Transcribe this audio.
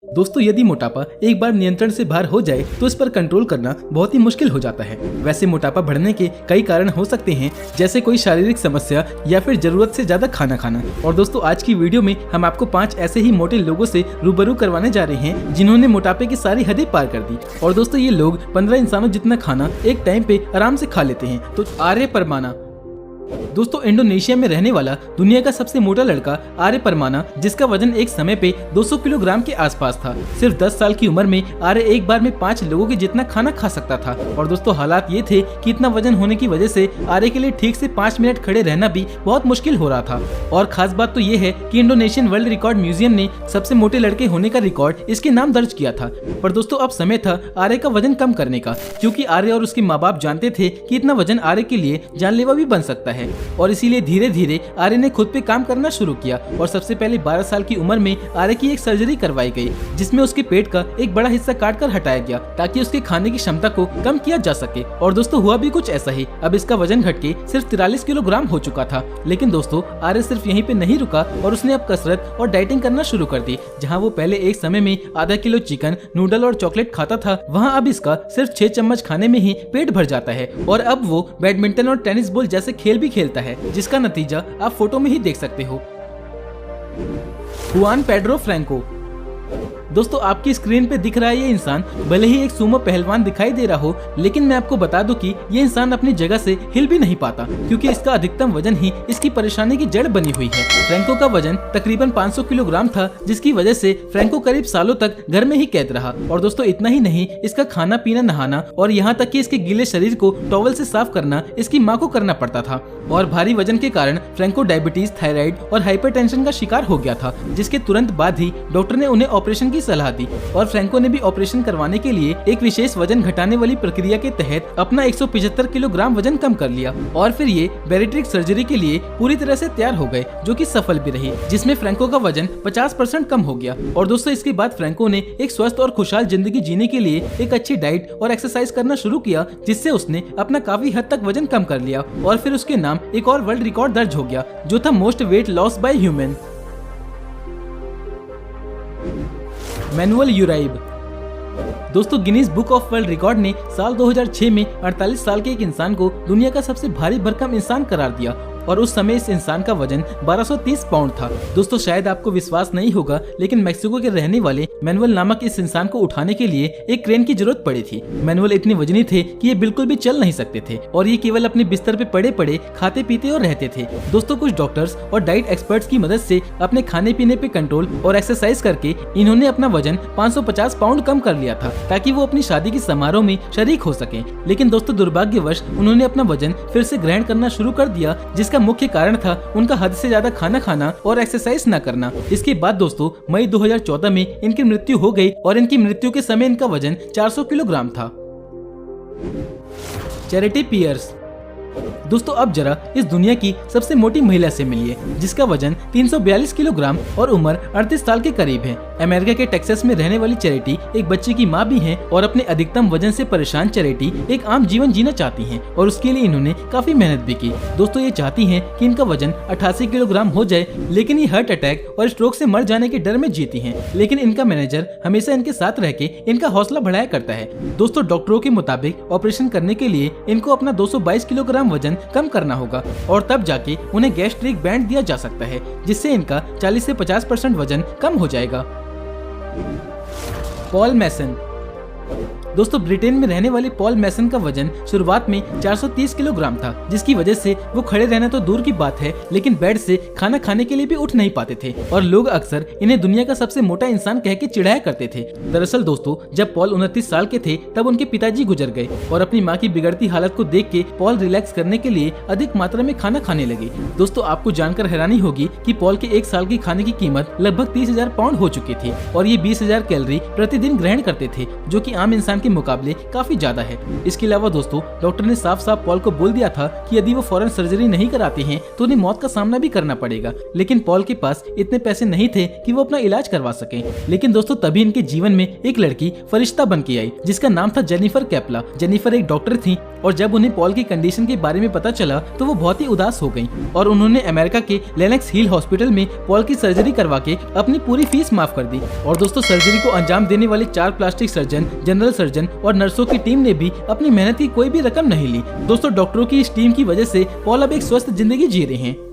दोस्तों यदि मोटापा एक बार नियंत्रण से बाहर हो जाए तो इस पर कंट्रोल करना बहुत ही मुश्किल हो जाता है। वैसे मोटापा बढ़ने के कई कारण हो सकते हैं, जैसे कोई शारीरिक समस्या या फिर जरूरत से ज्यादा खाना खाना। और दोस्तों आज की वीडियो में हम आपको 5 ऐसे ही मोटे लोगों से रूबरू करवाने जा रहे हैं जिन्होंने मोटापे की सारी हदें पार कर दी। और दोस्तों ये लोग 15 इंसानों जितना खाना एक टाइम पे आराम से खा लेते हैं। तो आर्य परमाना दोस्तों इंडोनेशिया में रहने वाला दुनिया का सबसे मोटा लड़का आर्य परमाना, जिसका वजन एक समय पे 200 किलोग्राम के आसपास था। सिर्फ 10 साल की उम्र में आर्य एक बार में 5 लोगों के जितना खाना खा सकता था। और दोस्तों हालात ये थे कि इतना वजन होने की वजह से आर्य के लिए ठीक से 5 मिनट खड़े रहना भी बहुत मुश्किल हो रहा था। और खास बात तो ये है कि इंडोनेशियन वर्ल्ड रिकॉर्ड म्यूजियम ने सबसे मोटे लड़के होने का रिकॉर्ड इसके नाम दर्ज किया था। पर दोस्तों अब समय था आर्य का वजन कम करने का, क्योंकि आर्य और उसके माँ बाप जानते थे कि इतना वजन आर्य के लिए जानलेवा भी बन सकता है। और इसीलिए धीरे धीरे आर्य ने खुद पे काम करना शुरू किया। और सबसे पहले 12 साल की उम्र में आर्य की एक सर्जरी करवाई गई, जिसमें उसके पेट का एक बड़ा हिस्सा काटकर हटाया गया ताकि उसके खाने की क्षमता को कम किया जा सके। और दोस्तों हुआ भी कुछ ऐसा ही। अब इसका वजन घट के सिर्फ 43 किलोग्राम हो चुका था। लेकिन दोस्तों आर्य सिर्फ यहीं पे नहीं रुका और उसने अब कसरत और डाइटिंग करना शुरू कर दी। जहाँ वो पहले एक समय में आधा किलो चिकन, नूडल और चॉकलेट खाता था, वहाँ अब इसका सिर्फ 6 चम्मच खाने में ही पेट भर जाता है। और अब वो बैडमिंटन और टेनिस बॉल जैसे खेल भी खेलता है, जिसका नतीजा आप फोटो में ही देख सकते हो। हुआन पेड्रो फ्रैंको दोस्तों आपकी स्क्रीन पे दिख रहा है ये इंसान भले ही एक सुमो पहलवान दिखाई दे रहा हो, लेकिन मैं आपको बता दूं कि ये इंसान अपनी जगह से हिल भी नहीं पाता, क्योंकि इसका अधिकतम वजन ही इसकी परेशानी की जड़ बनी हुई है। फ्रैंको का वजन तकरीबन 500 किलोग्राम था, जिसकी वजह से फ्रैंको करीब सालों तक घर में ही कैद रहा। और दोस्तों इतना ही नहीं, इसका खाना पीना, नहाना और यहाँ तक कि इसके गीले शरीर को टॉवल से साफ करना इसकी माँ को करना पड़ता था। और भारी वजन के कारण फ्रैंको डायबिटीज, थायराइड और हाइपरटेंशन का शिकार हो गया था, जिसके तुरंत बाद ही डॉक्टर ने उन्हें ऑपरेशन सलाह दी। और फ्रैंको ने भी ऑपरेशन करवाने के लिए एक विशेष वजन घटाने वाली प्रक्रिया के तहत अपना 175 किलोग्राम वजन कम कर लिया। और फिर ये बैरिट्रिक सर्जरी के लिए पूरी तरह से तैयार हो गए, जो कि सफल भी रही, जिसमें फ्रैंको का वजन 50% कम हो गया। और दोस्तों इसके बाद फ्रैंको ने एक स्वस्थ और खुशहाल जिंदगी जीने के लिए एक अच्छी डाइट और एक्सरसाइज करना शुरू किया, जिससे उसने अपना काफी हद तक वजन कम कर लिया। और फिर उसके नाम एक और वर्ल्ड रिकॉर्ड दर्ज हो गया, जो था most weight loss by human. Manuel Uribe दोस्तों Guinness Book of World Record ने साल 2006 में 48 साल के एक इंसान को दुनिया का सबसे भारी भरकम इंसान करार दिया। और उस समय इस इंसान का वजन 1230 पाउंड था। दोस्तों शायद आपको विश्वास नहीं होगा, लेकिन मेक्सिको के रहने वाले मैनुअल नामक इस इंसान को उठाने के लिए एक क्रेन की जरूरत पड़ी थी। मैनुअल इतने वजनी थे कि ये बिल्कुल भी चल नहीं सकते थे, और ये केवल अपने बिस्तर पे पड़े पड़े खाते पीते और रहते थे। दोस्तों कुछ डॉक्टर्स और डाइट एक्सपर्ट्स की मदद से अपने खाने पीने पे कंट्रोल और एक्सरसाइज करके इन्होंने अपना वजन 550 पाउंड कम कर लिया था, ताकि वो अपनी शादी की समारोह में शरीक हो सके। लेकिन दोस्तों दुर्भाग्यवश उन्होंने अपना वजन फिर से ग्रहण करना शुरू कर दिया, जिसका मुख्य कारण था उनका हद से ज्यादा खाना खाना और एक्सरसाइज न करना। इसके बाद दोस्तों मई 2014 में इनकी मृत्यु हो गई, और इनकी मृत्यु के समय इनका वजन 400 किलोग्राम था। चैरिटी पियर्स दोस्तों अब जरा इस दुनिया की सबसे मोटी महिला से मिलिए, जिसका वजन 342 किलोग्राम और उम्र 38 साल के करीब है। अमेरिका के टेक्सास में रहने वाली चैरिटी एक बच्चे की मां भी हैं, और अपने अधिकतम वजन से परेशान चैरिटी एक आम जीवन जीना चाहती हैं, और उसके लिए इन्होंने काफी मेहनत भी की। दोस्तों ये चाहती हैं कि इनका वजन 88 किलोग्राम हो जाए, लेकिन ये हार्ट अटैक और स्ट्रोक से मर जाने के डर में जीती हैं। लेकिन इनका मैनेजर हमेशा इनके साथ रह के इनका हौसला बढ़ाया करता है। दोस्तों डॉक्टरों के मुताबिक ऑपरेशन करने के लिए इनको अपना 222 किलोग्राम वजन कम करना होगा, और तब जाके उन्हें गैस्ट्रिक बैंड दिया जा सकता है, जिससे इनका 40 से 50% वजन कम हो जाएगा। पॉल मैसन दोस्तों ब्रिटेन में रहने वाले पॉल मैसन का वजन शुरुआत में 430 किलोग्राम था, जिसकी वजह से वो खड़े रहना तो दूर की बात है, लेकिन बेड से खाना खाने के लिए भी उठ नहीं पाते थे। और लोग अक्सर इन्हें दुनिया का सबसे मोटा इंसान कह के चिढ़ाया करते थे। दरअसल दोस्तों जब पॉल 29 साल के थे तब उनके पिताजी गुजर गए, और अपनी माँ की बिगड़ती हालत को देख के पॉल रिलैक्स करने के लिए अधिक मात्रा में खाना खाने लगे। दोस्तों आपको जानकर हैरानी होगी कि पॉल के एक साल की खाने की कीमत लगभग 30,000 पाउंड हो चुकी थी, और ये 20,000 कैलोरी प्रतिदिन ग्रहण करते थे, जो कि आम इंसान के मुकाबले काफी ज्यादा है। इसके अलावा दोस्तों, डॉक्टर ने साफ साफ पॉल को बोल दिया था कि यदि वो फौरन सर्जरी नहीं कराते हैं तो उन्हें मौत का सामना भी करना पड़ेगा। लेकिन पॉल के पास इतने पैसे नहीं थे कि वो अपना इलाज करवा सके। लेकिन दोस्तों, तभी इनके जीवन में एक लड़की फरिश्ता बन के आई जिसका नाम था जेनिफर कैप्ला। जेनिफर एक डॉक्टर थी और जब उन्हें पॉल की कंडीशन के बारे में पता चला तो वो बहुत ही उदास हो गईं और उन्होंने अमेरिका के लेनेक्स हिल हॉस्पिटल में पॉल की सर्जरी करवा के अपनी पूरी फीस माफ कर दी। और दोस्तों, सर्जरी को अंजाम देने वाले 4 प्लास्टिक सर्जन, जनरल सर्जन और नर्सों की टीम ने भी अपनी मेहनत की कोई भी रकम नहीं ली। दोस्तों, डॉक्टरों की इस टीम की वजह से पॉल अब एक स्वस्थ जिंदगी जी रहे हैं।